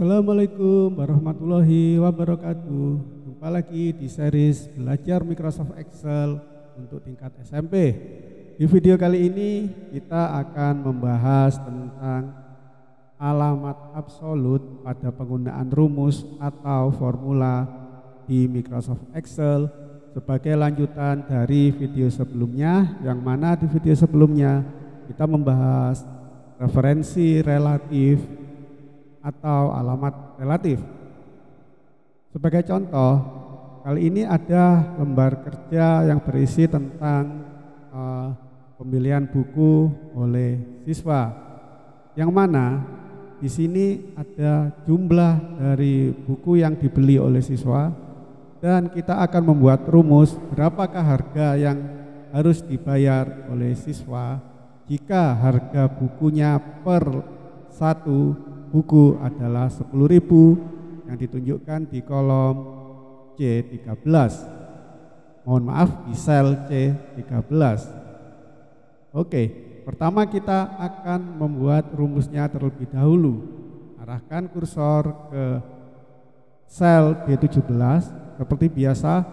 Assalamualaikum warahmatullahi wabarakatuh. Jumpa lagi di series belajar Microsoft Excel untuk tingkat SMP. Di video kali ini kita akan membahas tentang alamat absolut pada penggunaan rumus atau formula di Microsoft Excel sebagai lanjutan dari video sebelumnya, yang mana di video sebelumnya kita membahas referensi relatif atau alamat relatif. Sebagai contoh, kali ini ada lembar kerja yang berisi tentang pemilihan buku oleh siswa, yang mana di sini ada jumlah dari buku yang dibeli oleh siswa, dan kita akan membuat rumus berapakah harga yang harus dibayar oleh siswa jika harga bukunya per satu buku adalah 10.000 yang ditunjukkan di kolom C13. Mohon maaf, di sel C13. Oke, pertama kita akan membuat rumusnya terlebih dahulu. Arahkan kursor ke sel D17 seperti biasa.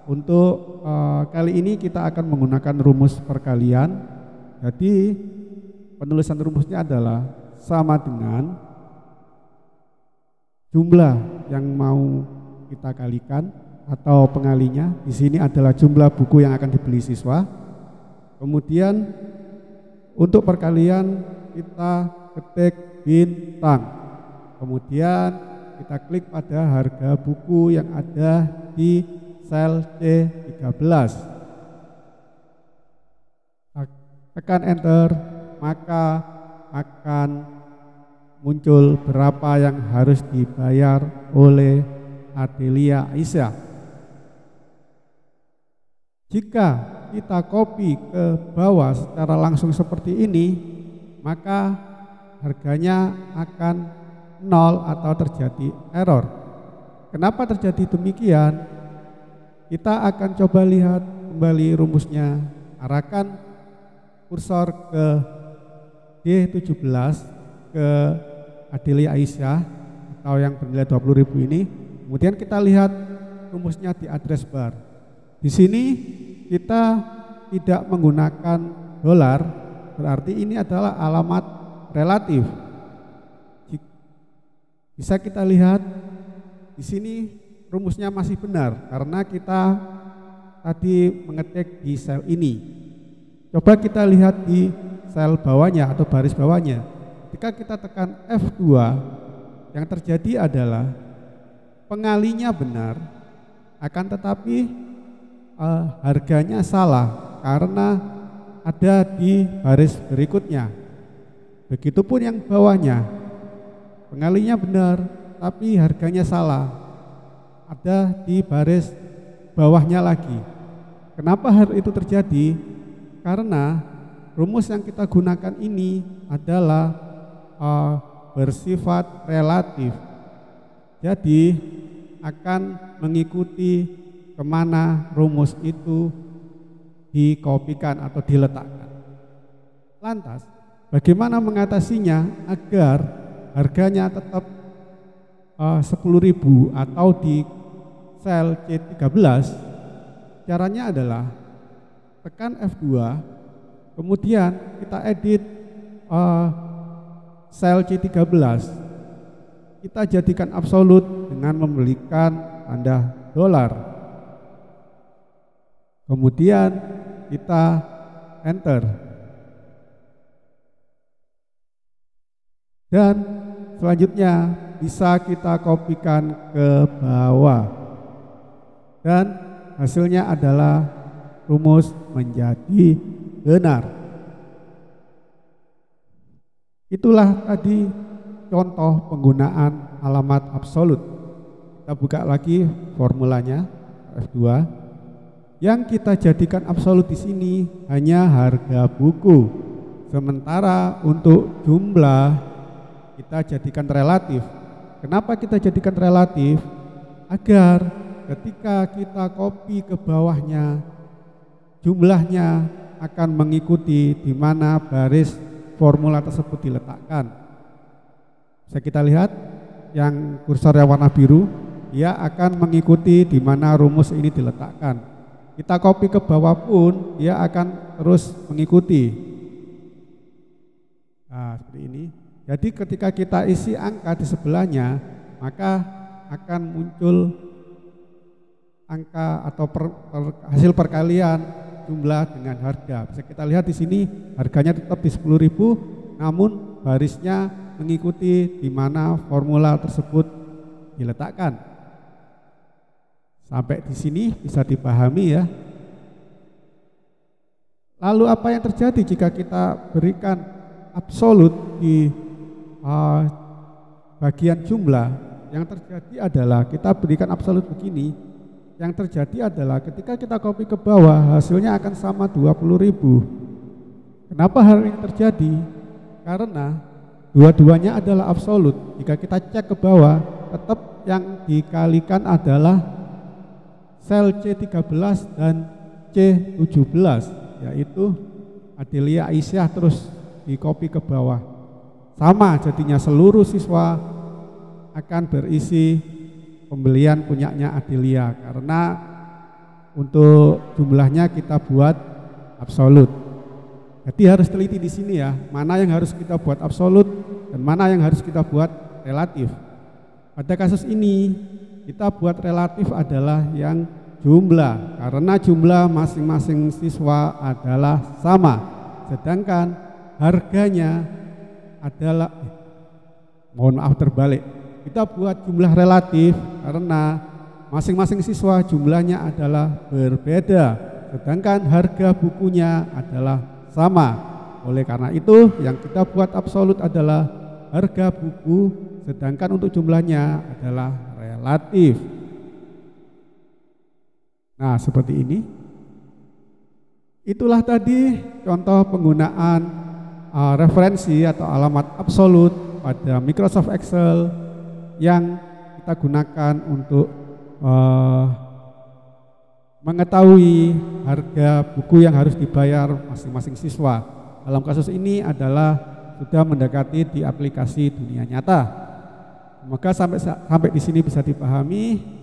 Untuk kali ini kita akan menggunakan rumus perkalian. Jadi penulisan rumusnya adalah sama dengan jumlah yang mau kita kalikan atau pengalinya. Di sini adalah jumlah buku yang akan dibeli siswa. Kemudian untuk perkalian kita ketik bintang. Kemudian kita klik pada harga buku yang ada di sel C13. Tekan enter, maka akan muncul berapa yang harus dibayar oleh Adelia Aisyah. Jika kita copy ke bawah secara langsung seperti ini, maka harganya akan 0 atau terjadi error. Kenapa terjadi demikian? Kita akan coba lihat kembali rumusnya. Arahkan kursor ke D17 ke Adelia Aisyah atau yang bernilai 20.000 ini. Kemudian kita lihat rumusnya di address bar. Di sini kita tidak menggunakan dolar, berarti ini adalah alamat relatif. Bisa kita lihat di sini rumusnya masih benar karena kita tadi mengetik di sel ini. Coba kita lihat di sel bawahnya atau baris bawahnya. Jika kita tekan F2, yang terjadi adalah pengalinya benar, akan tetapi harganya salah karena ada di baris berikutnya. Begitupun yang bawahnya, pengalinya benar tapi harganya salah, ada di baris bawahnya lagi. Kenapa hal itu terjadi? Karena rumus yang kita gunakan ini adalah bersifat relatif, jadi akan mengikuti kemana rumus itu dikopikan atau diletakkan. Lantas bagaimana mengatasinya agar harganya tetap 10.000 atau di sel C13? Caranya adalah tekan F2, kemudian kita edit sel C13, kita jadikan absolut dengan memberikan tanda dolar. Kemudian kita enter. Dan selanjutnya bisa kita kopikan ke bawah. Dan hasilnya adalah rumus menjadi benar. Itulah tadi contoh penggunaan alamat absolut. Kita buka lagi formulanya F2. Yang kita jadikan absolut di sini hanya harga buku. Sementara untuk jumlah kita jadikan relatif. Kenapa kita jadikan relatif? Agar ketika kita copy ke bawahnya, jumlahnya akan mengikuti di mana baris formula tersebut diletakkan. Bisa kita lihat yang kursor yang warna biru, dia akan mengikuti di mana rumus ini diletakkan. Kita copy ke bawah pun dia akan terus mengikuti. Nah, seperti ini. Jadi ketika kita isi angka di sebelahnya, maka akan muncul angka atau hasil perkalian jumlah dengan harga. Bisa kita lihat di sini harganya tetap di 10.000, namun barisnya mengikuti di mana formula tersebut diletakkan. Sampai di sini bisa dipahami ya. Lalu apa yang terjadi jika kita berikan absolut di bagian jumlah? Yang terjadi adalah kita berikan absolut begini. Yang terjadi adalah ketika kita copy ke bawah, hasilnya akan sama 20.000. Kenapa hal ini terjadi? Karena dua-duanya adalah absolut. Jika kita cek ke bawah, tetap yang dikalikan adalah sel C13 dan C17, yaitu Adelia Aisyah, terus di copy ke bawah. Sama jadinya, seluruh siswa akan berisi pembelian punyanya Adelia, karena untuk jumlahnya kita buat absolut. Jadi harus teliti di sini ya, mana yang harus kita buat absolut dan mana yang harus kita buat relatif. Pada kasus ini kita buat relatif adalah yang jumlah, karena jumlah masing-masing siswa adalah sama, sedangkan harganya adalah mohon maaf terbalik. Kita buat jumlah relatif karena masing-masing siswa jumlahnya adalah berbeda, sedangkan harga bukunya adalah sama. Oleh karena itu yang kita buat absolut adalah harga buku, sedangkan untuk jumlahnya adalah relatif. Nah, seperti ini. Itulah tadi contoh penggunaan referensi atau alamat absolut pada Microsoft Excel yang kita gunakan untuk mengetahui harga buku yang harus dibayar masing-masing siswa. Dalam kasus ini adalah sudah mendekati di aplikasi dunia nyata. Semoga sampai di sini bisa dipahami.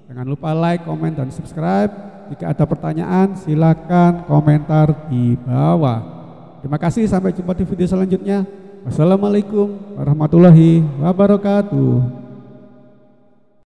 Jangan lupa like, komen, dan subscribe. Jika ada pertanyaan silakan komentar di bawah. Terima kasih, sampai jumpa di video selanjutnya. Wassalamualaikum warahmatullahi wabarakatuh.